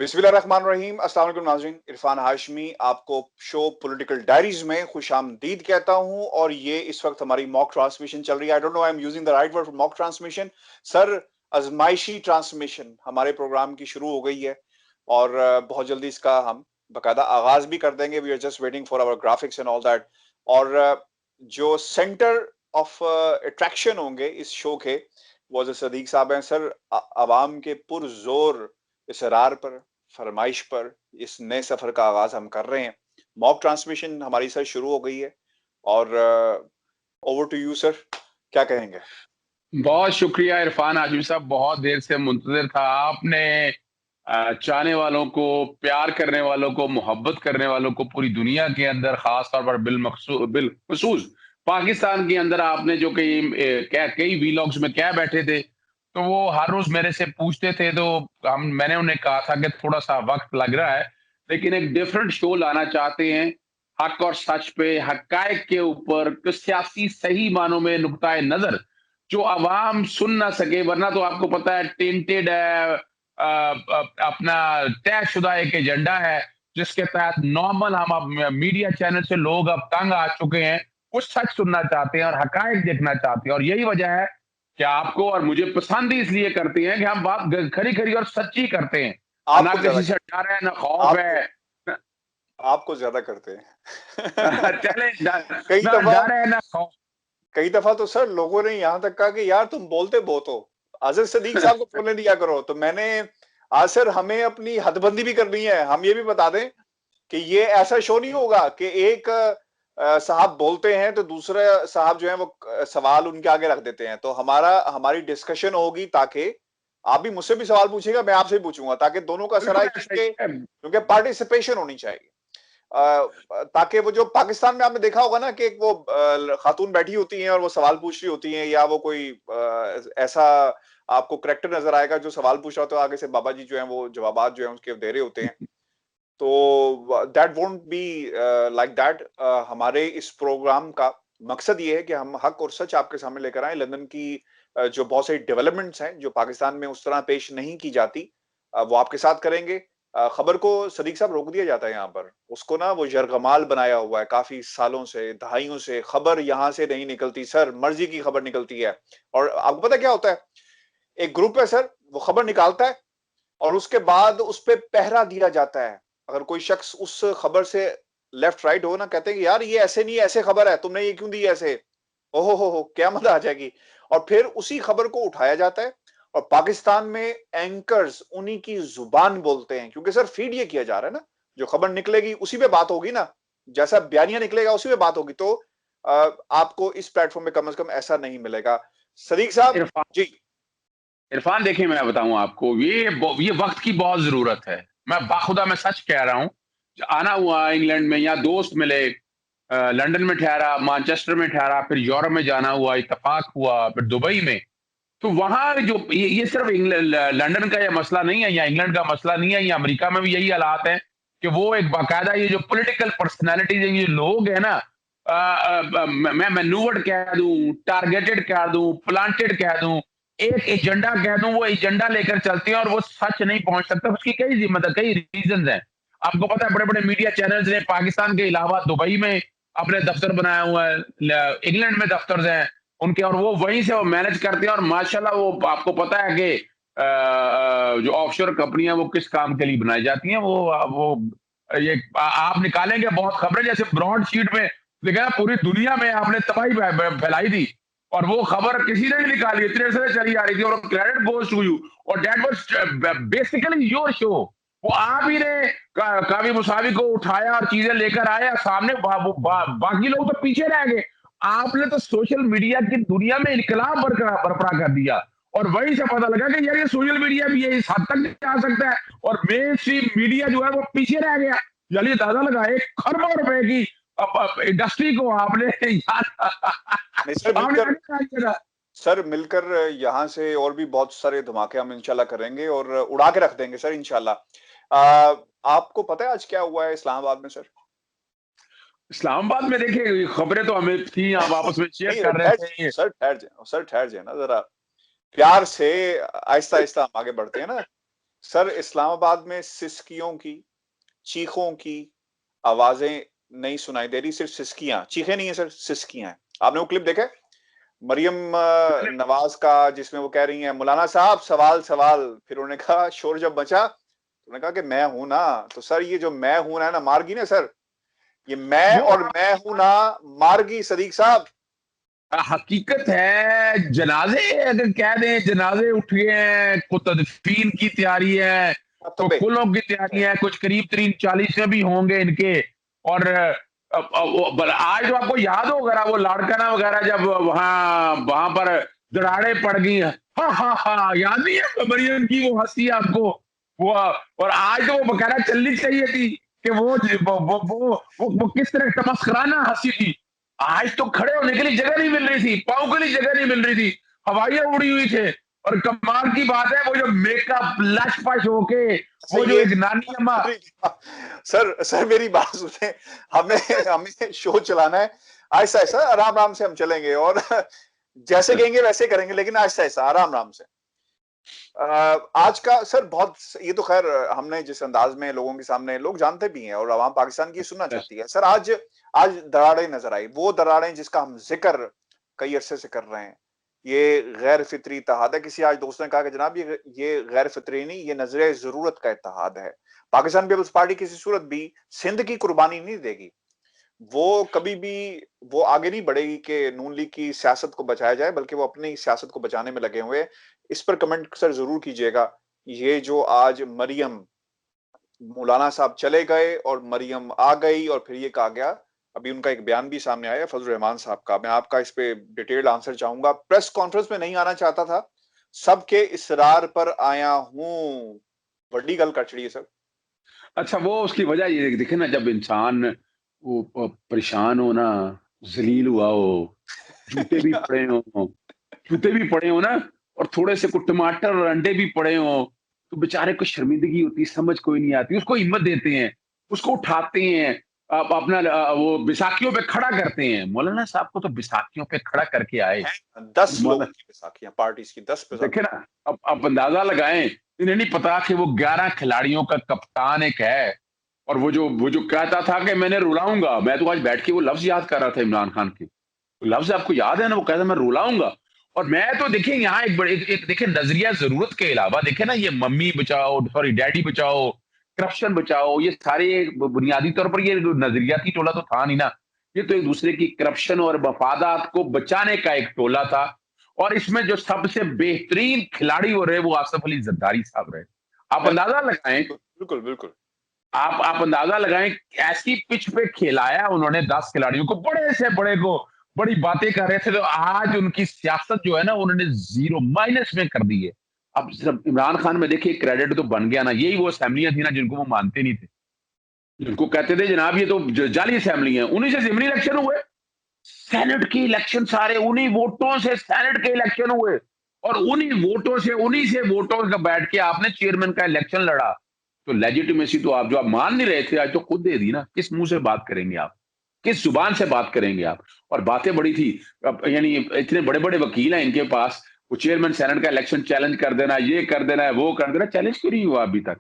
बिस्मिल्लाहिर्रहमानिर्रहीम। अस्सलाम वालेकुम नाज़रीन, इरफान हाशमी आपको शो पॉलिटिकल डायरीज में खुशामदीद कहता हूं और ये इस वक्त हमारी मॉक ट्रांसमिशन चल रही है। I don't know I am using the right word for mock transmission. Sir, आजमाइशी ट्रांसमिशन हमारे प्रोग्राम की शुरू हो गई है और बहुत जल्दी इसका हम बाकायदा आगाज भी कर देंगे। We are just waiting for our graphics and all that. और जो सेंटर ऑफ अट्रैक्शन होंगे इस शो के वो जो सदीक साहब हैं सर, अवाम के पुरजोर इसरार पर, फरमाइश पर इस नए सफर का आगाज हम कर रहे हैं। मॉक ट्रांसमिशन हमारी सर शुरू हो गई है और ओवर टू यू सर, क्या कहेंगे? बहुत शुक्रिया इरफान हाशमी साहब, बहुत देर से मुंतजर था। आपने चाहने वालों को, प्यार करने वालों को, मोहब्बत करने वालों को पूरी दुनिया के अंदर, खास तौर पर बिलखसूस पाकिस्तान के अंदर आपने जो कई वीलॉग्स में कह बैठे थे, तो वो हर रोज मेरे से पूछते थे। तो मैंने उन्हें कहा था कि थोड़ा सा वक्त लग रहा है, लेकिन एक डिफरेंट शो लाना चाहते हैं, हक और सच पे, हकायक के ऊपर, तो सियासी सही मानों में नुक्ताए नजर जो आवाम सुन ना सके। वरना तो आपको पता है टेंटेड है, अपना तयशुदा एक एजेंडा है जिसके तहत नॉर्मल हम अब मीडिया चैनल से लोग अब तंग आ चुके हैं। कुछ सच सुनना चाहते हैं और हकायक देखना चाहते हैं, और यही वजह है कि आपको और मुझे पसंद ही इसलिए करते हैं कि हम बात खरी खरी और सच्ची करते हैं, ना आपको ज्यादा किसी से डर है, ना खौफ आपको है। आपको ज्यादा करते हैं। चले कई ना दफा डर है ना खौफ। कई दफा तो सर लोगों ने यहाँ तक कहा कि यार तुम बोलते बहुत हो, अजहर सदीक साहब को बोलने दिया करो। तो मैंने आज सर, हमें अपनी हदबंदी भी करनी है। हम ये भी बता दें कि ये ऐसा शो नहीं होगा कि एक साहब बोलते हैं तो दूसरे साहब जो है वो सवाल उनके आगे रख देते हैं। तो हमारी डिस्कशन होगी, ताकि आप भी मुझसे भी सवाल पूछिएगा, मैं आपसे भी पूछूंगा, ताकि दोनों का बिल्कुल सराय, ऐसा ही है। क्योंकि पार्टिसिपेशन होनी चाहिए। ताकि वो जो पाकिस्तान में आपने देखा होगा ना कि एक वो खातून बैठी होती हैं और वो सवाल पूछ रही होती हैं, या वो कोई ऐसा आपको करेक्टर नजर आएगा जो सवाल पूछ रहा होता है, आगे से बाबा जी जो है वो जवाबात जो है उसके दे रहे होते हैं। तो that won't be like that. हमारे इस प्रोग्राम का मकसद ये है कि हम हक और सच आपके सामने लेकर आए। लंदन की जो बहुत सारी डेवलपमेंट्स हैं जो पाकिस्तान में उस तरह पेश नहीं की जाती, वो आपके साथ करेंगे। खबर को सदीक साहब रोक दिया जाता है यहाँ पर, उसको ना वो यरगमाल बनाया हुआ है काफी सालों से, दहाइयों से। खबर यहाँ से नहीं निकलती सर, मर्जी की खबर निकलती है। और आपको पता क्या होता है, एक ग्रुप है सर, वो खबर निकालता है और उसके बाद उस पे पहरा दिया जाता है। अगर कोई शख्स उस खबर से लेफ्ट राइट हो ना, कहते हैं कि यार ये ऐसे नहीं है, ऐसे खबर है, तुमने ये क्यों दी ऐसे, ओहो हो क्या मजा आ जाएगी। और फिर उसी खबर को उठाया जाता है और पाकिस्तान में एंकर्स उन्हीं की जुबान बोलते हैं, क्योंकि सर फीड ये किया जा रहा है ना, जो खबर निकलेगी उसी पे बात होगी ना, जैसा बयानिया निकलेगा उसी पे बात होगी। तो आपको इस प्लेटफॉर्म में कम से कम ऐसा नहीं मिलेगा। सदीक साहब इरफान जी। इरफान देखिए, मैं बताऊं आपको, ये वक्त की बहुत जरूरत है। मैं बाखुदा मैं सच कह रहा हूं। आना हुआ इंग्लैंड में, यहाँ दोस्त मिले, लंदन में ठहरा, मैनचेस्टर में ठहरा, फिर यूरोप में जाना हुआ, इत्तेफाक हुआ, फिर दुबई में। तो वहां जो ये सिर्फ लंदन का ये मसला नहीं है, या इंग्लैंड का मसला नहीं है, या अमेरिका में भी यही हालात है कि वो एक बाकायदा ये जो पॉलिटिकल पर्सनैलिटीज, ये लोग है ना, मैं मैन्यूवर्ड कह दूं, टारगेटेड कह दूं, प्लांटेड कह दूं, एक एजेंडा कह दूं, वो एजेंडा लेकर चलते हैं और वो सच नहीं पहुंच सकता। उसकी कई रीजन हैं। आपको पता है, बड़े बड़े मीडिया चैनल्स ने पाकिस्तान के अलावा दुबई में अपने दफ्तर बनाया हुआ है, इंग्लैंड में दफ्तर हैं उनके, और वो वहीं से वो मैनेज करते हैं। और माशाल्लाह वो आपको पता है कि जो ऑफशोर कंपनियां वो किस काम के लिए बनाई जाती हैं, वो ये आप निकालेंगे बहुत खबरें, जैसे ब्रॉड शीट में देखा ना, पूरी दुनिया में आपने तबाही फैलाई थी, और वो खबर किसी ने नहीं निकाली, इतने से चली आ रही थी, और क्रेडिट गोज टू यू। और that was basically your show. वो आप ही ने कावी मुसावी को उठाया और चीजें लेकर आया सामने, बाकी लोग तो पीछे रह गए। आपने तो सोशल मीडिया की दुनिया में इनकलाब बरपा कर दिया, और वहीं से पता लगा कि यार ये सोशल मीडिया भी है, इस हद तक जा सकता है, और मेन स्ट्रीम मीडिया जो है वो पीछे रह गया। चलिए दादा लगा, 1 खरबों रुपए की इंडस्ट्री को आपने नहीं सर, आपने मिलकर आगे करा। यहाँ से और भी बहुत सारे धमाके हम इंशाल्लाह करेंगे और उड़ा के रख देंगे सर इंशाल्लाह। आपको पता है आज क्या हुआ है इस्लामाबाद में सर? इस्लामाबाद में देखिए, खबरें तो हमें थी, आप आपस में शेयर नहीं कर रहे ठहर थे। सर, ठहर जाए सर, ठहर जाए ना जरा, प्यार से आहिस्ता आहिस्ता हम आगे बढ़ते हैं ना। सर इस्लामाबाद में सिसकियों की, चीखों की आवाजें नहीं सुनाई दे रही, सिर्फ सिसकियां, चीखें नहीं है सर, सिसकियां हैं। आपने वो क्लिप देखा है मरियम नवाज का, जिसमें वो कह रही हैं मौलाना साहब सवाल सवाल, फिर उन्होंने कहा, शोर जब बचा तो उन्होंने कहा कि मैं हूं ना। तो सर ये जो मैं हूं ना मारगी ना सर, ये मैं वो और मैं हूं ना मारगी सदीक साहब। हकीकत है। जनाजे अगर कह दें, जनाजे उठ गए हैं, को तदफीन की तैयारी है, अब को तबे कुलों की तैयारी है, कुछ करीब तरीन 40 में भी होंगे इनके। और आज तो आपको याद होगा वो लाड़काना वगैरह जब वहां वहां पर दराड़े पड़ गई, हाँ हाँ हाँ, याद नहीं है मरियम की वो हंसी आपको? वो और आज तो वो बकायदा चलनी चाहिए थी कि वो किस तरह तमस्कराना हंसी थी। आज तो खड़े होने के लिए जगह नहीं मिल रही थी, पाँव के लिए जगह नहीं मिल रही थी, हवाइयां उड़ी हुई थे। और कमाल की बात है, वो जो मेकअप लश पश होके, अच्छा वो जो ये एक नानी अम्मा। सर सर मेरी बात सुने, हमें हमें शो चलाना है, आहिस्ता आहिस्ता आराम आराम से हम चलेंगे, और जैसे कहेंगे वैसे करेंगे, लेकिन आहिस्ता आहिस्ता आराम आराम से। आज का सर बहुत, ये तो खैर हमने जिस अंदाज में लोगों के सामने, लोग जानते भी हैं और आवाम पाकिस्तान की सुनना चाहती है सर। आज आज दरारें नजर आई, वो दरारें जिसका हम जिक्र कई अरसे से कर रहे हैं। ये गैर फितरी इत्तेहाद है। किसी आज दोस्त ने कहा कि जनाब ये गैर फितरी नहीं, ये नजर जरूरत का इत्तेहाद है। पाकिस्तान पीपल्स पार्टी किसी सूरत भी सिंध की कुर्बानी नहीं देगी। वो कभी भी वो आगे नहीं बढ़ेगी कि नून लीग की सियासत को बचाया जाए, बल्कि वो अपनी सियासत को बचाने में लगे हुए हैं। इस पर कमेंट सर जरूर कीजिएगा। ये जो आज मरियम, मौलाना साहब चले गए और मरियम आ गई, और फिर ये कहा गया, अभी उनका एक बयान भी सामने आया फजल रहमान साहब का, मैं आपका इस पे डिटेल्ड आंसर चाहूंगा। प्रेस कॉन्फ्रेंस में नहीं आना चाहता था, सबके इसरार पर आया हूं, बड़ी गल कर छड़ी है सर। अच्छा, वो उसकी वजह ये देखे ना, जब इंसान वो परेशान हो ना, जलील हुआ हो, जूते भी पड़े हों, जूते भी पड़े हो ना, और थोड़े से कुछ टमाटर और अंडे भी पड़े हों, तो बेचारे को शर्मिंदगी होती है, समझ कोई नहीं आती। उसको हिम्मत देते हैं, उसको उठाते हैं, अपना वो बैसाखियों पे खड़ा करते हैं। मौलाना साहब को तो बैसाखियों पे खड़ा करके आए। हैं 10 मौला लोगों की बैसाखियां, पार्टी की 10 देखे बैसाखियां। ना, अब आप अंदाजा लगाएं, इन्हें नहीं पता कि वो 11 खिलाड़ियों का कप्तान एक है। और वो जो कहता था कि मैंने रुलाऊंगा, मैं तो आज बैठ के वो लफ्ज याद कर रहा था इमरान खान के। तो लफ्ज आपको याद है ना, वो कहता मैं रुलाऊंगा। और मैं तो देखिए यहाँ एक बड़े एक देखिए नजरिया जरूरत के अलावा देखे ना, ये मम्मी बचाओ, सॉरी डैडी बचाओ, करप्शन बचाओ, ये सारे बुनियादी तौर पर ये नजरियाती टोला तो था नहीं ना। ये तो एक दूसरे की करप्शन और मफादात को बचाने का एक टोला था। और इसमें जो सबसे बेहतरीन खिलाड़ी हो रहे वो आसफ अली जरदारी साहब रहे। आप अंदाजा लगाएं, बिल्कुल बिल्कुल। आप अंदाजा लगाएं, ऐसी पिच पे खिलाया उन्होंने 10 खिलाड़ियों को, बड़े से बड़े को, बड़ी बातें कर रहे थे। तो आज उनकी सियासत जो है ना, उन्होंने जीरो माइनस में कर दी है। अब जब इमरान खान में देखिए क्रेडिट तो बन गया ना, यही वो असेंबलियां थी ना जिनको वो मानते नहीं थे, जिनको कहते थे जनाब ये तो जाली असेंबली है, उन्हीं से जिमनी इलेक्शन हुए। सेनेट के इलेक्शन सारे उन्हीं वोटों से सेनेट के इलेक्शन हुए। और उन्हीं से वोटों का बैठ के आपने चेयरमैन का इलेक्शन लड़ा। तो लेजिटिमेसी तो आप जो आप मान नहीं रहे थे, आज तो खुद दे दी ना। किस मुंह से बात करेंगे आप, किस जुबान से बात करेंगे आप? और बातें बड़ी थी। अब यानी इतने बड़े बड़े वकील हैं इनके पास, वो चेयरमैन सेनेट का इलेक्शन चैलेंज कर देना, ये कर देना है, वो कर देना, चैलेंज क्यों नहीं हुआ अभी तक?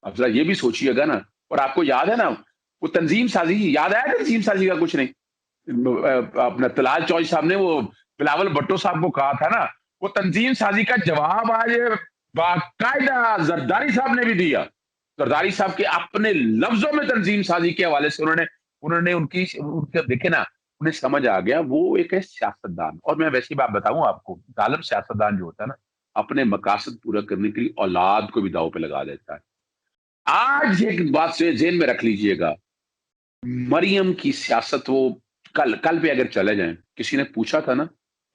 अब जरा ये भी सोचिएगा ना। और आपको याद है ना, वो तंजीम साजी, याद आया तंजीम साजी का कुछ नहीं? अपना तलाल चौधरी साहब ने वो बिलावल भुट्टो साहब को कहा था ना, वो तंजीम साजी का जवाब आज बाकायदा जरदारी साहब ने भी दिया। जरदारी साहब के अपने लफ्जों में तंजीम साजी के हवाले से उन्होंने उन्होंने उनकी उनके देखे ना, उन्हें समझ आ गया वो एक है सियासतदान। और मैं वैसी बात बताऊं आपको, जालिम सियासतदान जो होता है ना, अपने मकासद पूरा करने के लिए औलाद को भी दांव पे लगा देता है। आज एक बात से जेल में रख लीजिएगा, मरियम की सियासत वो कल कल पे अगर चले जाएं, किसी ने पूछा था ना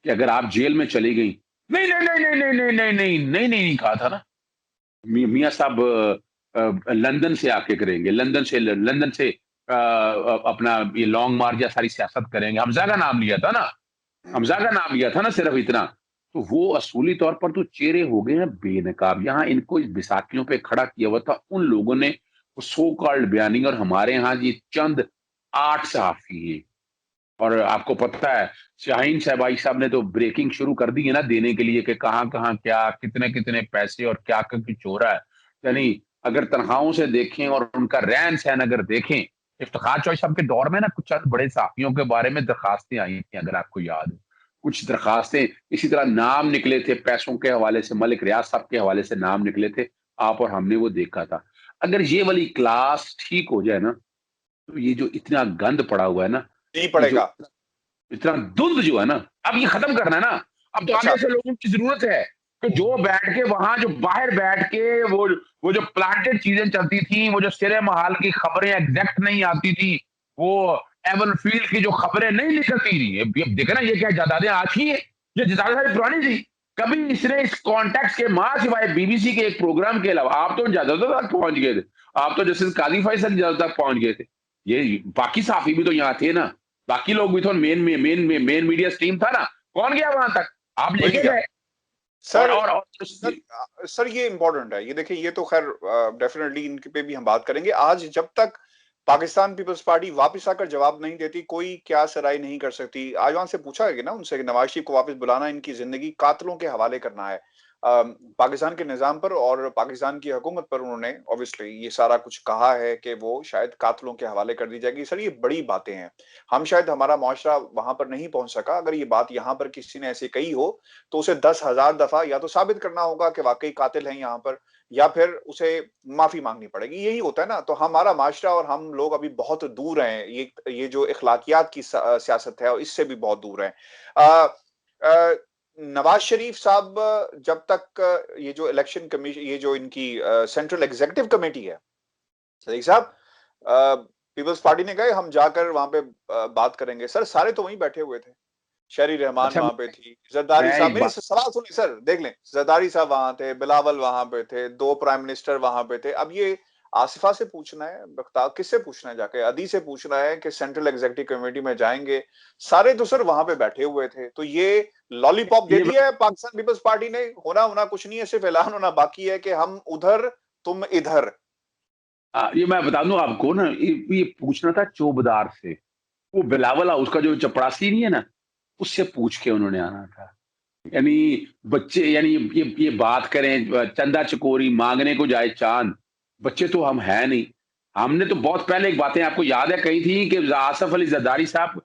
कि अगर आप जेल में चली गई, नहीं नहीं नहीं नहीं नहीं नहीं नहीं नहीं नहीं नहीं नहीं कहा था ना। मियां साहब लंदन से आके करेंगे, लंदन से अपना ये लॉन्ग मार्च या सारी सियासत करेंगे। हमजा का नाम लिया था ना, हमजा का नाम लिया था ना सिर्फ इतना। तो वो असूली तौर पर तो चेहरे हो गए हैं बेनकाब। यहाँ इनको इस बैसाखियों पे खड़ा किया हुआ था उन लोगों ने, वो सो कॉल्ड बयानी। और हमारे यहाँ जी चंद 8 सहाफी हैं। और आपको पता है, शाहीन शहबाई साहब ने तो ब्रेकिंग शुरू कर दी है ना देने के लिए कि कहाँ कहाँ क्या कितने कितने पैसे और क्या क्या कुछ हो रहा है। यानी अगर तनख्वाहों से देखें और उनका रहन सहन अगर देखें, इफ्तिखार चौधरी साहब के दौर में ना कुछ चंद बड़े साफियों के बारे में दरखास्तें आई थी, अगर आपको याद हो। कुछ दरखास्तें इसी तरह नाम निकले थे पैसों के हवाले से, मलिक रियाज साहब के हवाले से नाम निकले थे, आप और हमने वो देखा था। अगर ये वाली क्लास ठीक हो जाए ना, तो ये जो इतना गंद पड़ा हुआ है ना, नहीं ये जो पड़ेगा। इतना धुंध जो है ना, अब ये खत्म करना है ना। अब तो हम अच्छा। जैसे लोगों की जरूरत है कि जो बैठ के वहां, जो बाहर बैठ के वो जो प्लांटेड चीजें चलती थी, वो जो सिरे महाल की खबरें एग्जैक्ट नहीं आती थी, वो एवन फील्ड की जो खबरें नहीं निकलती थी, ये देखे ना, ये क्या जायदादें आज की है, ये जायदादें पुरानी थी। कभी इसने इस कॉन्टेक्स्ट के मां सिवाय बीबीसी के एक प्रोग्राम के अलावा, आप तो जायदादों तक पहुंच गए थे, आप तो जस्टिस काजी फैसल तक पहुंच गए थे, ये बाकी साफी भी तो यहाँ थे ना, बाकी लोग भी तो मेन मीडिया स्ट्रीम था ना, कौन गया वहां तक, आप कोई नहीं लेके गया गए। और सर। और, और सर ये इंपॉर्टेंट है, ये देखिए, ये तो खैर डेफिनेटली इनके पे भी हम बात करेंगे। आज जब तक पाकिस्तान पीपल्स पार्टी वापस आकर जवाब नहीं देती, कोई क्या सराय नहीं कर सकती। आज वहां से पूछा गया ना उनसे कि नवाज शरीफ को वापस बुलाना, इनकी जिंदगी कातलों के हवाले करना है। पाकिस्तान के निजाम पर और पाकिस्तान की हुकूमत पर उन्होंने ऑब्वियसली ये सारा कुछ कहा है कि वो शायद कातलों के हवाले कर दी जाएगी। सर ये बड़ी बातें हैं, हम शायद हमारा मुआशरा वहां पर नहीं पहुंच सका। अगर ये बात यहाँ पर किसी ने ऐसे कही हो तो उसे 10,000 दफा या तो साबित करना होगा कि वाकई कातिल हैं यहाँ पर, या फिर उसे माफी मांगनी पड़ेगी। यही होता है ना। तो हमारा माशरा और हम लोग अभी बहुत दूर हैं, ये जो इखलाकियात की सियासत है इससे भी बहुत दूर हैं। अ, अ, नवाज शरीफ साहब जब तक ये जो इलेक्शन कमीशन, ये जो इनकी सेंट्रल एग्जीक्यूटिव कमेटी है, सदीक साहब, पीपल्स पार्टी ने कहा हम जाकर वहां पे बात करेंगे। सर सारे तो वहीं बैठे हुए थे, शहरी रहमान अच्छा, वहां पे थी, जरदारी मैं साहब, एक मेरी बात, सवाल सुनिए सर, देख लें, जरदारी साहब वहां थे, बिलावल वहां पे थे, दो प्राइम मिनिस्टर वहां पे थे। अब ये आसिफा से पूछना है, बख्तार किससे पूछना है, जाके अदी से पूछना है कि सेंट्रल एग्जीक्यूटिव कमेटी में जाएंगे। सारे तो सर वहां पे बैठे हुए थे। तो ये लॉलीपॉप दे ये दिया है पाकिस्तान पीपल्स पार्टी ने। होना होना कुछ नहीं है, सिर्फ ऐलान होना बाकी है कि हम उधर तुम इधर। ये मैं बता दूं आपको ना, ये पूछना था चौबदार से, वो बिलावल हाउस का जो चपरासी नहीं है ना, उससे पूछ के उन्होंने आना था। यानी बच्चे, यानी ये बात करें चंदा चकोरी मांगने को जाए चांद, बच्चे तो हम है नहीं। हमने तो बहुत पहले एक बातें आपको याद है कही थी कि आसफ अली जरदारी साहब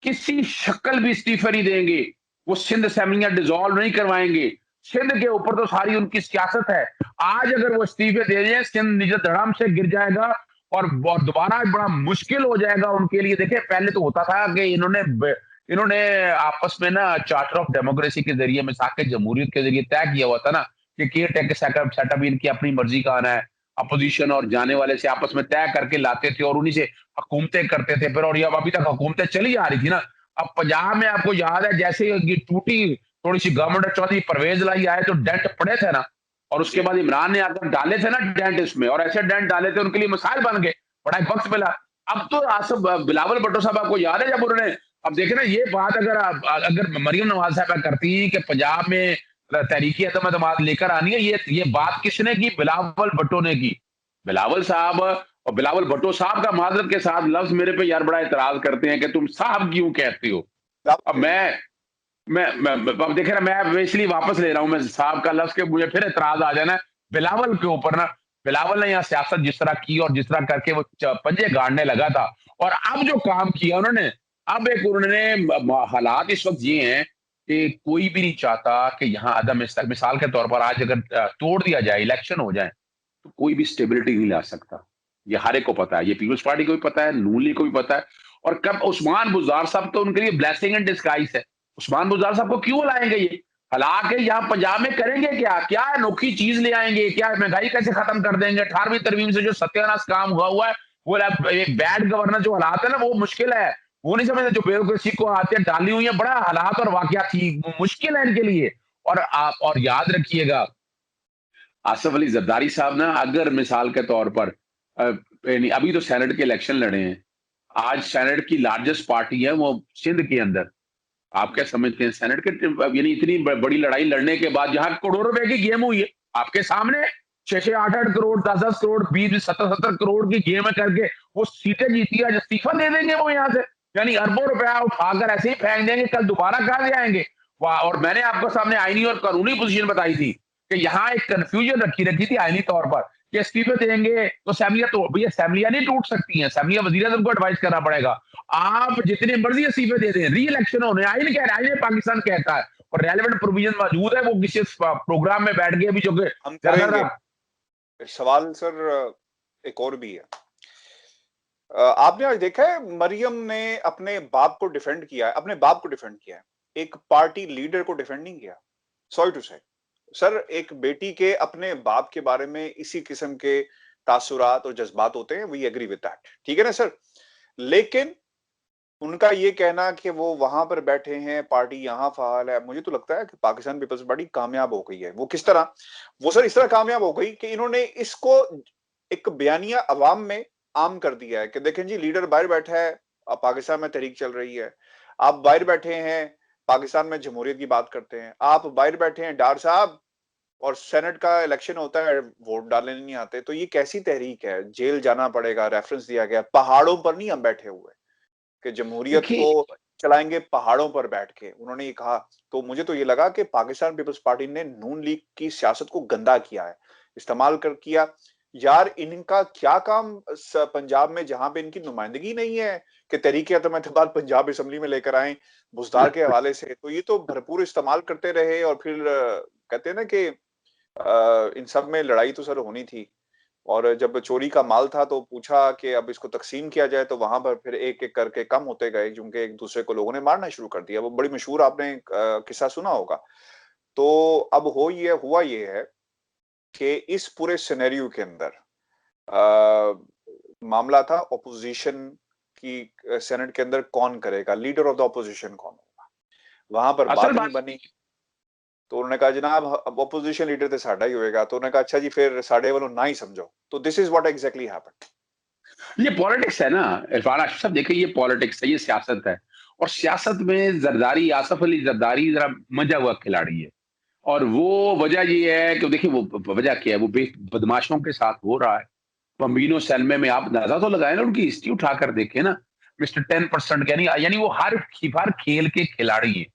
किसी शक्ल भी इस्तीफे नहीं देंगे, वो सिंध असेंबलियां डिसॉल्व नहीं करवाएंगे, सिंध के ऊपर तो सारी उनकी सियासत है। आज अगर वो इस्तीफे दे दें, सिंध निज धड़म से गिर जाएगा और दोबारा बड़ा मुश्किल हो जाएगा उनके लिए। देखिए पहले तो होता था कि इन्होंने आपस में ना चार्टर ऑफ डेमोक्रेसी के जरिए, मिसाक जमहूरियत के जरिए तय किया हुआ था ना कि केयर टेक सेटअप इनकी अपनी मर्जी का आना है, अपोजिशन और जाने वाले से आपस में तय करके लाते थे और उन्हीं से हुकूमतें करते थे फिर। और ये अभी तक हुकूमतें चली आ रही थी ना। अब पंजाब में आपको याद है जैसे ये टूटी थोड़ी सी गवर्नमेंट चौधरी परवेज लाई आए तो डेंट पड़े थे ना, और उसके बाद इमरान ने आकर डाले थे ना डेंट इसमें, और ऐसे डेंट डाले थे उनके लिए मिसाइल बन गए, बड़ा एक वक्त मिला। अब तो आसफ बिलावल भुट्टो साहब आपको याद है जब उन्होंने, अब देखे ना ये बात अगर मरियम नवाज साहब करती कि पंजाब में तहरीकी अदम अदमात लेकर आनी है, ये बात किसने की, बिलावल भुट्टो ने की। बिलावल साहब और बिलावल भुट्टो साहब का माजरत के साथ लफ्ज मेरे पे यार बड़ा इतराज करते हैं कि तुम साहब क्यों कहते हो। अब अब देखे ना, मैं इसलिए वापस ले रहा हूं मैं साहब का लफ्ज के, मुझे फिर इतराज आ जाना बिलावल के ऊपर ना। बिलावल ने यहाँ सियासत जिस तरह की और जिस तरह करके वो पंजे गाड़ने लगा था, और अब जो काम किया उन्होंने, अब एक उन्होंने हालात इस वक्त ये हैं कि कोई भी नहीं चाहता कि यहाँ अदम मिसाल के तौर पर आज अगर तोड़ दिया जाए, इलेक्शन हो जाए, तो कोई भी स्टेबिलिटी नहीं ला सकता। ये हर एक को पता है, ये पीपल्स पार्टी को भी पता है, नून लीग को भी पता है। और कब उस्मान बुज़दार साहब तो उनके लिए ब्लेसिंग इन डिस्गाइज है। उस्मान बुज़दार साहब को क्यों लाएंगे ये, हालांकि यहाँ पंजाब में करेंगे क्या, क्या अनोखी चीज ले आएंगे, क्या महंगाई कैसे खत्म कर देंगे, 18वीं तरमीम से जो सत्यानाश काम हुआ है, वो एक बैड गवर्नर जो हालात है ना, वो मुश्किल है। वो नहीं समझते जो ब्यूरोक्रेसी को आते डाली हुई है, बड़ा हालात और वाकया थी, मुश्किल है इनके लिए। और आप और याद रखिएगा, आसफ अली जरदारी साहब ना अगर मिसाल के तौर पर अभी तो सेनेट के इलेक्शन लड़े हैं, आज सेनेट की लार्जेस्ट पार्टी है वो सिंध के अंदर, आप क्या समझते हैं सेनेट के, यानी इतनी बड़ी लड़ाई लड़ने के बाद जहां करोड़ों रुपए की गेम हुई है आपके सामने, 6-8 करोड़ 10-10 करोड़ 20-70-70 करोड़ की गेम करके वो सीटें जीती है, इस्तीफा दे देंगे वो यहाँ से, यानी अरबों रुपया उठाकर ऐसे ही फेंक देंगे, कल दोबारा कहा आएंगे। और मैंने आपको सामने आईनी और कानूनी पोजीशन बताई थी कि यहाँ एक कंफ्यूजन रखी थी आईनी तौर पर कि इस्तीफे देंगे तो असेंबलियां, तो भैया असेंबलियां नहीं टूट सकती हैं, असेंबलियां वजीर आजम को एडवाइस करना पड़ेगा। आप जितने मर्जी इस्तीफे दे दें, री इलेक्शन होने, आईन कह रहा है, आईन पाकिस्तान कहता है और रेलेवेंट प्रोविजन मौजूद है, वो किसी प्रोग्राम में बैठ गए अभी जो कि हम करेंगे। सवाल सर एक और भी है। आपने आज देखा है मरियम ने अपने बाप को डिफेंड किया है, अपने बाप को डिफेंड किया है, एक पार्टी लीडर को डिफेंड नहीं किया। सॉरी टू से सर, एक बेटी के अपने बाप के बारे में इसी किस्म के तासुरात और जज्बात होते हैं, वी एग्री विद दैट, ठीक है ना सर। लेकिन उनका ये कहना कि वो वहां पर बैठे हैं, पार्टी यहाँ फाल है, मुझे तो लगता है कि पाकिस्तान पीपल्स पार्टी कामयाब हो गई है। वो किस तरह? वो सर इस तरह कामयाब हो गई कि इन्होंने इसको एक बयानिया अवाम में आम कर दिया है कि देखें जी, लीडर बाहर बैठा है, अब पाकिस्तान में तहरीक चल रही है, आप बाहर बैठे हैं, पाकिस्तान में जमहूरियत की बात करते हैं, आप बाहर बैठे हैं डार साहब, और सेनेट का इलेक्शन होता है, वोट डालने नहीं आते। तो ये कैसी तहरीक है? जेल जाना पड़ेगा, रेफरेंस दिया गया। पहाड़ों पर नहीं हम बैठे हुए कि जमहूरियत को चलाएंगे पहाड़ों पर बैठ के, उन्होंने ये कहा। तो मुझे तो ये लगा कि पाकिस्तान पीपल्स पार्टी ने नून लीग की सियासत को गंदा किया है, इस्तेमाल कर किया। यार इनका क्या काम पंजाब में, जहां पे इनकी नुमाइंदगी नहीं है, कि तहरीक-ए-एतमाद पंजाब असेंबली में लेकर आए बुजदार के हवाले से। तो ये तो भरपूर इस्तेमाल करते रहे और फिर कहते हैं ना कि इन सब में लड़ाई तो सर होनी थी। और जब चोरी का माल था तो पूछा कि अब इसको तकसीम किया जाए, तो वहां पर फिर एक एक करके कम होते गए, क्योंकि एक दूसरे को लोगों ने मारना शुरू कर दिया। वो बड़ी मशहूर, आपने किस्सा सुना होगा। तो अब हुआ ये है कि इस पूरे सिनेरियो के अंदर मामला था ओपोजिशन की, सेनेट के अंदर कौन करेगा, लीडर ऑफ द ओपोजिशन कौन होगा। वहां पर बात नहीं बनी, तो उन्होंने कहा जनाब अब ओपोजिशन लीडर तो साडा ही होएगा। तो उन्होंने कहा अच्छा जी, फिर साडे वालों ना ही समझो। तो this is what exactly happened. ये पॉलिटिक्स है ना इरफान अशरफ, देखिए ये पॉलिटिक्स है, ये सियासत है। और सियासत में जरदारी, आसफ अली जरदारी जरा मजा हुआ खिलाड़ी है। और वो वजह ये है कि देखिए वो वजह क्या है, वो बदमाशों के साथ हो रहा है। बम्बिनो सैलमे में आप अंदाजा तो लगाए ना, उनकी हिस्ट्री उठाकर देखे ना, मिस्टर 10% यानी वो हर खेल के खिलाड़ी है।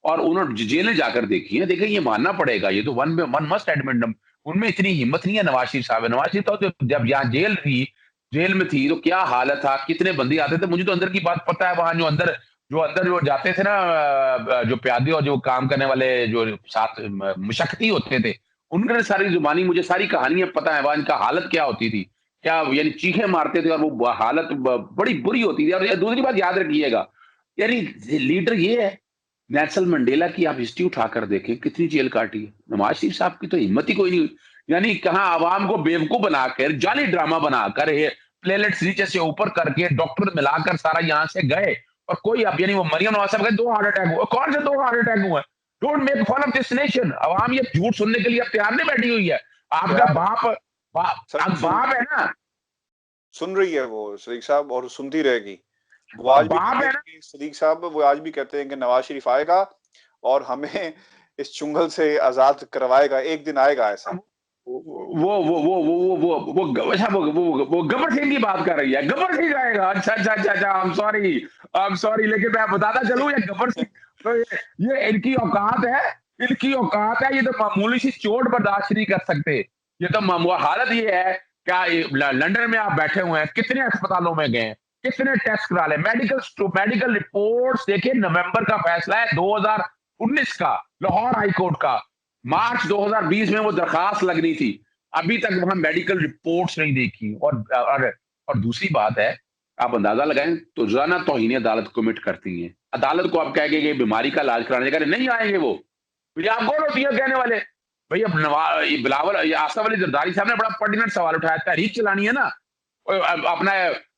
और उन्होंने जेलें जाकर देखी है, देखिए ये मानना पड़ेगा, ये तो वन मस्ट एडमिट, उनमें इतनी हिम्मत नहीं है। नवाज शरीफ साहब है, नवाज शरीफ तो जब यहाँ जेल में थी तो क्या हालत था, कितने बंदी आते थे। मुझे तो अंदर की बात पता है, वहां जो जाते थे ना, जो प्यादे और जो काम करने वाले जो साथ मुशक्कती होते थे, उनके सारी जुबानी, मुझे सारी कहानियां पता है, वहां इनका हालत क्या होती थी, क्या यानी चीखे मारते थे और वो हालत बड़ी बुरी होती थी। और दूसरी बात याद रखिएगा, यानी लीडर ये है। नेल्सन मंडेला की आप हिस्ट्री उठाकर देखें, कितनी जेल काटी है। नवाज शरीफ साहब की तो हिम्मत ही कोई नहीं हुई। यानी कहां आवाम को बेवकूफ बनाकर, जाली ड्रामा बनाकर, प्लेलेट्स नीचे से ऊपर करके, डॉक्टर मिलाकर सारा यहां से गए। और कोई अब यानी वो मरियम नवाज साहब का 2 हार्ट अटैक हुआ, कौन से 2 हार्ट अटैक हुए? Don't make fun of this nation. आवाम ये झूठ सुनने के लिए अब तैयार नहीं बैठी हुई है। आपका बाप है ना, सुन रही है वो सदीक साहब, और सुनती रहेगी। वो आज भी सदीक साहब, वो आज भी कहते हैं कि नवाज शरीफ आएगा और हमें इस चुंगल से आजाद करवाएगा, एक दिन आएगा ऐसा। वो गब्बर सिंह की बात कर रही है, गब्बर सिंह आएगा। अच्छा, आई एम सॉरी, लेकिन मैं बताता चलूं, ये गब्बर सिंह तो ये इनकी औकात है, ये तो मामूली सी चोट बर्दाश्त नहीं कर सकते। ये तो हालत ये है, क्या लंदन में आप बैठे हुए हैं, कितने अस्पतालों में गए, कितने टेस्ट करा ले, मेडिकल रिपोर्ट्स देखिए। नवंबर का फैसला है 2019 का, लाहौर हाई कोर्ट का। मार्च 2020 में वो दरखास्त लगनी थी, अभी तक वहां मेडिकल रिपोर्ट्स नहीं देखी। और दूसरी बात है, आप अंदाजा लगाएं तो रोजाना तौहीन अदालत कमिट करती हैं। अदालत को आप कहेंगे कि बीमारी का इलाज कराने का नहीं आएंगे वो, तो आप कौन होती है कहने वाले? भैया बिलावल आसफ अली जरदारी साहब ने बड़ा पर्टिनेंट सवाल उठाया, तहरीक चलानी है ना, अपना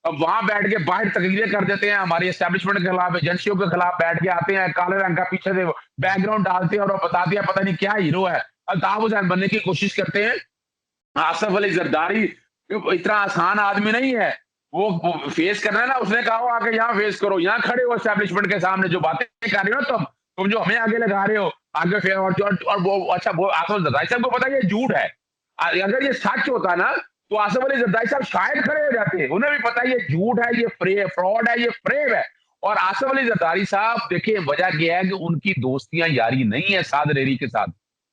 अब वहां बैठ के बाहर तकरीरें कर देते हैं हमारी एस्टेब्लिशमेंट के खिलाफ, एजेंसियों के खिलाफ बैठ के आते हैं, काले रंग का पीछे से बैकग्राउंड डालते हैं और बताते हैं पता नहीं क्या हीरो है, अल्ताफ हुसैन बनने की कोशिश करते हैं। आसफ अली जरदारी इतना आसान आदमी नहीं है, वो फेस करना है ना, उसने कहा आके यहाँ फेस करो, यहाँ खड़े हो एस्टेब्लिशमेंट के सामने, जो बातें कर रहे हो तुम जो हमें आगे लगा रहे हो, आगे फिर और वो अच्छा, वो आसफ जरदारी साहब को पता है ये झूठ है। अगर ये सच होता ना तो आसफ अली जरदारी साहब शायद खड़े हो जाते, उन्हें भी पता है ये झूठ है, ये फ्रॉड है, ये फ्रेब है। और आसफ अली जरदारी साहब देखिए, वजह क्या है कि उनकी दोस्तियां यारी नहीं है साद रेरी के साथ।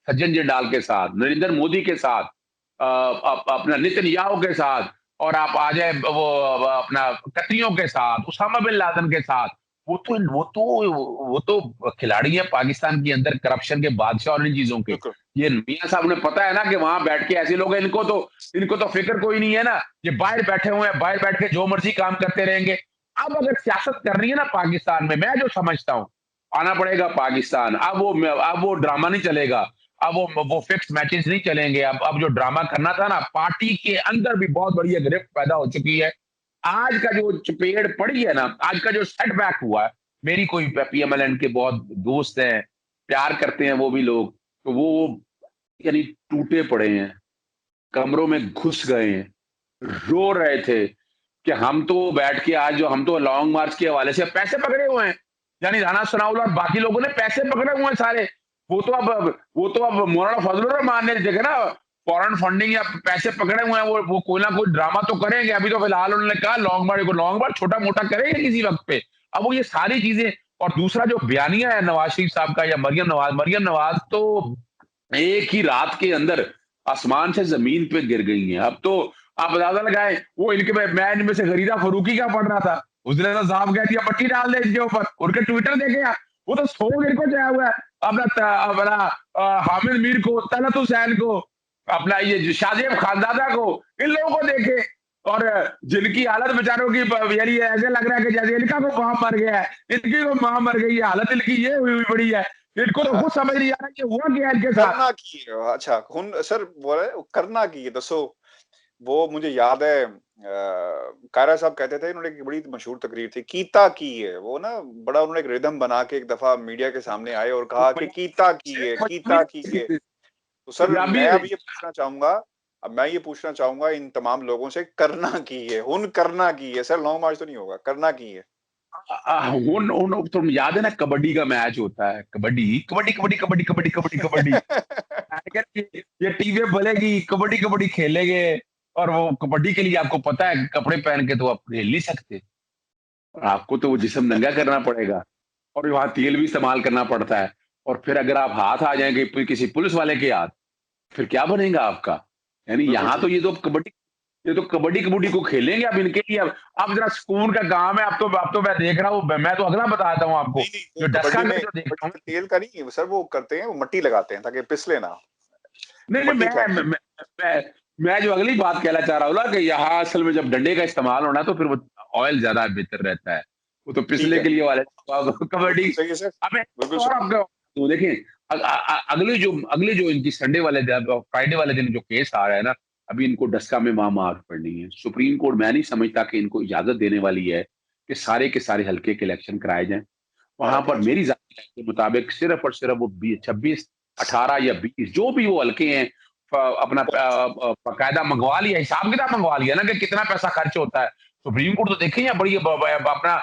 सज्जन जिंदाल के साथ, नरेंद्र मोदी के साथ, अपना नेतन्याहू के साथ, और आप आ जाए वो अपना कतरियों के साथ, उसामा बिन लादेन के साथ। वो तो खिलाड़ी है पाकिस्तान के अंदर, करप्शन के बादशाह और इन चीजों के। बिल्कुल। ये मियां साहब ने पता है ना कि वहां बैठ के ऐसे लोग हैं, इनको तो फिक्र कोई नहीं है ना। ये बाहर बैठे हुए हैं, बाहर बैठ के जो मर्जी काम करते रहेंगे। अब अगर सियासत करनी है ना पाकिस्तान में, मैं जो समझता हूँ, आना पड़ेगा पाकिस्तान। अब वो ड्रामा नहीं चलेगा। अब वो फिक्स मैचेस नहीं चलेंगे। अब जो ड्रामा करना था ना, पार्टी के अंदर भी बहुत बड़ी एक रिफ्ट पैदा हो चुकी है। आज का जो चपेड़ पड़ी है ना, आज का जो सेटबैक हुआ है, मेरी कोई पीएमएलएन के बहुत दोस्त हैं, प्यार करते हैं वो भी लोग, तो वो यानी टूटे पड़े हैं, कमरों में घुस गए हैं, रो रहे थे कि हम तो बैठ के आज जो हम तो लॉन्ग मार्च के हवाले से पैसे पकड़े हुए हैं। यानी राना सनाउल्लाह और बाकी लोगों ने पैसे पकड़े हुए हैं सारे। वो तो अब मौलाना फजलुर रहमान ने देखे ना, फॉरेन फंडिंग या पैसे पकड़े हुए हैं। वो कोई ना कोई ड्रामा तो करेंगे। अभी तो फिलहाल उन्होंने कहा लॉन्ग मार्च छोटा मोटा करेंगे किसी वक्त पे। अब वो ये सारी चीजें, और दूसरा जो बयानिया है नवाज शरीफ साहब का या मरियम नवाज तो एक ही रात के अंदर आसमान से जमीन पे गिर गई हैं। अब तो आप अंदाजा लगाए, वो मैं इनमें से गरीदा फरूकी क्या पढ़ रहा था, उसने तो साहब कह दिया पट्टी डाल दे इनके ऊपर। उनके ट्विटर देखे आप, वो तो सो इनको चाहे हुआ है। अपना हामिद मीर को, तलत हुसैन को, अपना ये शाहजेब खानदादा को, इन लोगों को देखे, और जिनकी हालत बेचारों की यानी ऐसे लग रहा है कि जैसे इनका को मां मर गया है, इनकी को मां मर गई है, हालत इनकी ये हुई पड़ी है। इनको तो खुद समझ नहीं आ रहा कि हुआ क्या इनके साथ। करना की है, अच्छा हुन सर बोल रहे करना की है दसो। वो मुझे याद है कायरा साहब कहते थे, इन्होंने एक बड़ी मशहूर तकरीर थी, कीता की है वो ना, बड़ा उन्होंने एक रिदम बना के एक दफा मीडिया के सामने आए और कहा कि कीता की है, कीता की है। तो सर पंजाबी मैं ये पूछना चाहूंगा इन तमाम लोगों से, करना की है, हुन करना की है सर, लॉन्ग मार्च तो नहीं होगा, करना की है। तुम याद है ना, कबड्डी का मैच होता है, कबड्डी कबड्डी कबड्डी कबड्डी कबड्डी कबड्डी कबड्डी। ये टीवी बोलेगी कबड्डी कबड्डी खेलेंगे, और वो कबड्डी के लिए आपको पता है कपड़े पहन के तो आप खेल नहीं सकते, और आपको तो वो जिस्म नंगा करना पड़ेगा, और वहां तेल भी इस्तेमाल करना पड़ता है। और फिर अगर आप हाथ आ जाएंगे किसी पुलिस वाले के हाथ, फिर क्या बनेगा आपका। यानी बिल्कुल यहाँ तो ठीक। ये तो कबड्डी कबड्डी को खेलेंगे अब इनके लिए। अब जरा सुकून का काम है। अब तो मैं देख रहा हूँ, मैं तो अगला बताता हूँ आपको, नहीं नहीं, जो वो डस्का में जो देख रहा हूँ। तेल का नहीं सर, वो करते हैं, वो मट्टी लगाते हैं ताकि पिसले ना, नहीं नहीं, मट्टी फेंकते हैं। मैं जो अगली बात कहना चाह रहा हूँ ना, कि यहाँ असल में जब डंडे का इस्तेमाल होना है तो फिर वो ऑयल ज्यादा बेहतर रहता है। वो तो ठीक पिछले है, के लिए वाले कबड्डी। बिल्कुल सही है सर, अब बिल्कुल और सही। आपका तो देखें, अगले जो इनकी संडे वाले फ्राइडे वाले दिन जो केस आ रहा है ना, अभी इनको डस्का में वहां मार पड़नी है। सुप्रीम कोर्ट मैं नहीं समझता कि इनको इजाजत देने वाली है कि सारे के सारे हल्के के इलेक्शन कराए जाएं वहां पर। मेरी जानकारी के मुताबिक सिर्फ और सिर्फ वो 26, 18 या 20 जो भी वो हल्के हैं, अपना बाकायदा मंगवा लिया, हिसाब किताब मंगवा लिया ना कि कितना पैसा खर्च होता है। सुप्रीम कोर्ट तो देखे या बड़ी अपना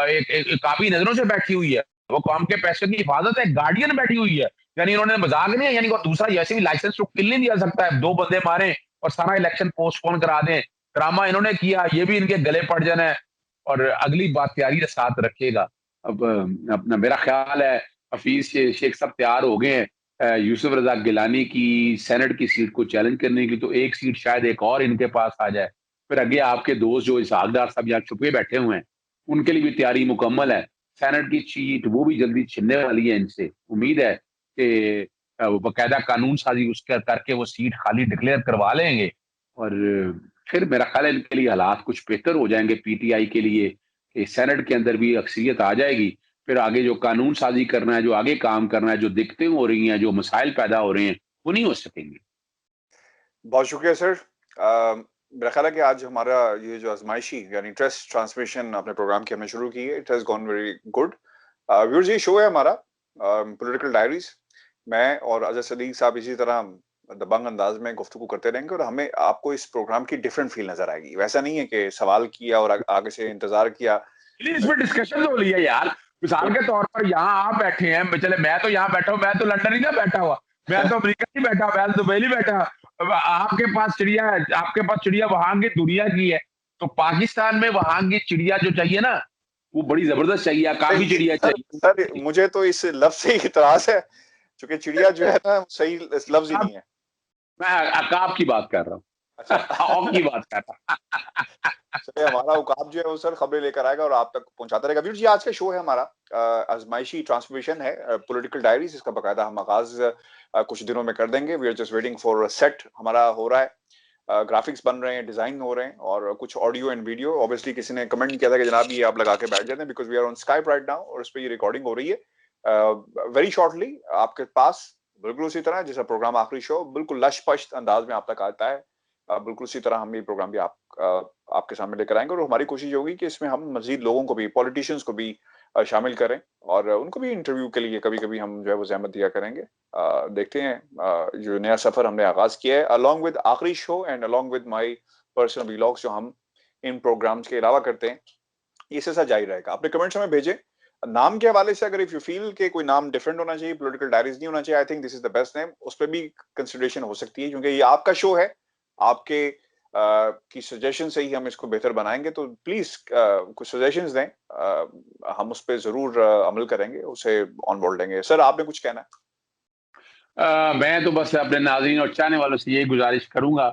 एक काफी नजरों से बैठी हुई है। वो कौम के पैसे की हिफाजत है, गार्डियन बैठी हुई है। यानी इन्होंने मजाक नहीं है। यानी और दूसरा, ऐसे भी लाइसेंस तो किल नहीं दिया सकता है, 2 बंदे मारे और सारा इलेक्शन पोस्टपोन करा दें। ड्रामा इन्होंने किया, ये भी इनके गले पड़ जाना है, और अगली बात तैयारी के साथ रखिएगा। अब अपना मेरा ख्याल है हफीज शेख साहब तैयार हो गए हैं यूसुफ रजा गिलानी की सेनेट की सीट को चैलेंज करने की, तो एक सीट शायद एक और इनके पास आ जाए। फिर आगे आपके दोस्त जो इसहाकदार साहब यहाँ छुपे बैठे हुए हैं, उनके लिए भी तैयारी मुकम्मल है। सेनेट की सीट वो भी जल्दी छिनने वाली है इनसे। उम्मीद है कि वो बाकायदा कानून साजी उसके करके वो सीट खाली डिक्लेयर करवा लेंगे, और फिर मेरा ख्याल है इनके लिए हालात कुछ बेहतर हो जाएंगे पीटीआई के लिए, कि सेनेट के अंदर भी अक्सरियत आ जाएगी। फिर आगे जो कानून साजी करना है, जो आगे काम करना है, जो दिक्कतें हो रही हैं, जो मसाइल पैदा हो रहे हैं, वो नहीं हो सकेंगे। बहुत शुक्रिया सर। मेरा ख्याल है कि आज हमारा ये जो आजमाइशी यानी टेस्ट ट्रांसमिशन आपने प्रोग्राम की हमने शुरू की है, it has gone very good. Viewers, ये शो है हमारा पॉलिटिकल डायरीज। मैं और अजय सदीक साहब इसी तरह दबंग अंदाज में गुफ्तगू करते रहेंगे, और हमें आपको इस प्रोग्राम की डिफरेंट फील नजर आएगी। वैसा नहीं है कि सवाल किया और आगे से इंतजार किया। इसमें डिस्कशन हो रही है यार। मिसाल के तौर पर यहाँ आप बैठे हैं, चले मैं तो यहाँ बैठा हूँ, मैं तो लंदन ही ना बैठा हुआ, मैं तो अमेरिका नहीं बैठा, मैं तो दुबई नहीं बैठा। अब आपके पास चिड़िया है, आपके पास चिड़िया वहां की दुनिया की है, तो पाकिस्तान में वहां की चिड़िया जो चाहिए ना, वो बड़ी जबरदस्त चाहिए, काफी चिड़िया सर चाहिए। सर मुझे तो इस लफ्ज से ही इतराज है। चूंकि चिड़िया जो है ना सही लफ्ज ही नहीं है। मैं अकाब की बात कर रहा हूँ। अच्छा औ की बात कर रहा हूँ। चलिए, हमारा उकाब जो है वो सर खबरें लेकर आएगा और आप तक पहुंचाता रहेगा। वीर जी, आज का शो है हमारा आजमाइशी ट्रांसफॉर्मेशन है, पॉलिटिकल डायरीज। इसका बकायदा हम आगाज कुछ दिनों में कर देंगे। We are just waiting for set हमारा हो रहा है, ग्राफिक्स बन रहे हैं, डिजाइन हो रहे हैं और कुछ ऑडियो एंड वीडियो। ऑब्वियसली किसी ने कमेंट किया था कि जनाब ये आप लगा के बैठ जाते हैं, because we are on Skype right now और इस पे ये रिकॉर्डिंग हो रही है। वेरी शॉर्टली आपके पास बिल्कुल उसी तरह जैसा प्रोग्राम आखिरी शो बिल्कुल लशपश्त अंदाज में आप तक आता है, बिल्कुल उसी तरह हम ये प्रोग्राम भी आपके सामने लेकर आएंगे। और हमारी कोशिश होगी कि इसमें हम मजीद लोगों को भी, पॉलिटिशियंस को भी शामिल करें और उनको भी इंटरव्यू के लिए कभी कभी हम जो है वो जहमत दिया करेंगे। देखते हैं जो नया सफर हमने आगाज किया है अलॉन्ग विद आखिरी show and along with my personal vlogs जो हम इन प्रोग्राम्स के अलावा करते हैं, ये सिलसिला जारी रहेगा। अपने कमेंट्स हमें भेजें नाम के हवाले से। अगर इफ यू फील के कोई नाम डिफरेंट होना चाहिए, पॉलिटिकल डायरीज नहीं होना चाहिए, I think this is the best name, उस पर भी कंसिडरेशन हो सकती है, क्योंकि ये आपका शो है। आपके की सजेशन से ही हम इसको बेहतर बनाएंगे। तो प्लीज कुछ सजेशंस दें, हम उस पर जरूर अमल करेंगे, उसे ऑन बोर्ड लेंगे। सर, आपने कुछ कहना है? मैं तो बस अपने नाज़रीन और चाहने वालों से यही गुजारिश करूंगा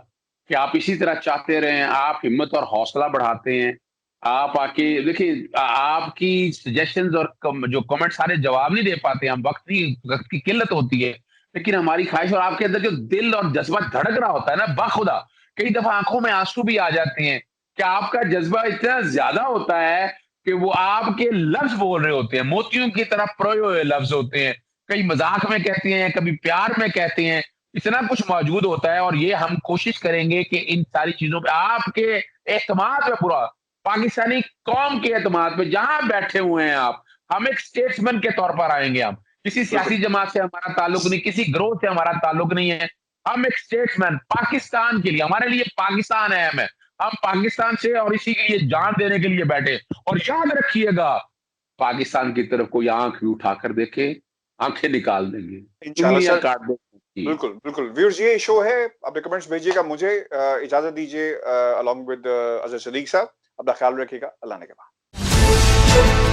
कि आप इसी तरह चाहते रहें, आप हिम्मत और हौसला बढ़ाते हैं। आप आके देखिए, आपकी सजेशंस और जो कमेंट सारे जवाब नहीं दे पाते हम, वक्त की किल्लत होती है। लेकिन हमारी ख्वाहिश और आपके अंदर जो दिल और जज्बा धड़क रहा होता है ना, बाखुदा कई दफा आंखों में आंसू भी आ जाते हैं कि आपका जज्बा इतना ज्यादा होता है कि वो आपके लफ्ज बोल रहे होते हैं, मोतियों की तरह परोए हुए लफ्ज होते हैं। कई मजाक में कहते हैं, कभी प्यार में कहते हैं, इतना कुछ मौजूद होता है। और ये हम कोशिश करेंगे कि इन सारी चीजों पे आपके एतमाद पे, पूरा पाकिस्तानी कौम के एतमाद पे जहां बैठे हुए हैं आप, हम एक स्टेट्समैन के तौर पर आएंगे। हम किसी सियासी जमात से हमारा ताल्लुक नहीं, किसी ग्रोह से हमारा ताल्लुक नहीं है। हम एक स्टेट्समैन पाकिस्तान के लिए, हमारे लिए पाकिस्तान अहम है। हम पाकिस्तान से और इसी के लिए जान देने के लिए बैठे। और याद रखिएगा, पाकिस्तान की तरफ कोई आंख भी उठाकर देखे, आंखें निकाल देंगे, इंशाल्लाह उंगलियां सर। काट देंगे। बिल्कुल बिल्कुल व्यूअर्स, ये शो है। अपने कमेंट्स भेजिएगा। मुझे इजाजत दीजिए अलॉन्ग विद अजहर सदीक साहब। अपना ख्याल रखिएगा। अल्लाह ने के बाद।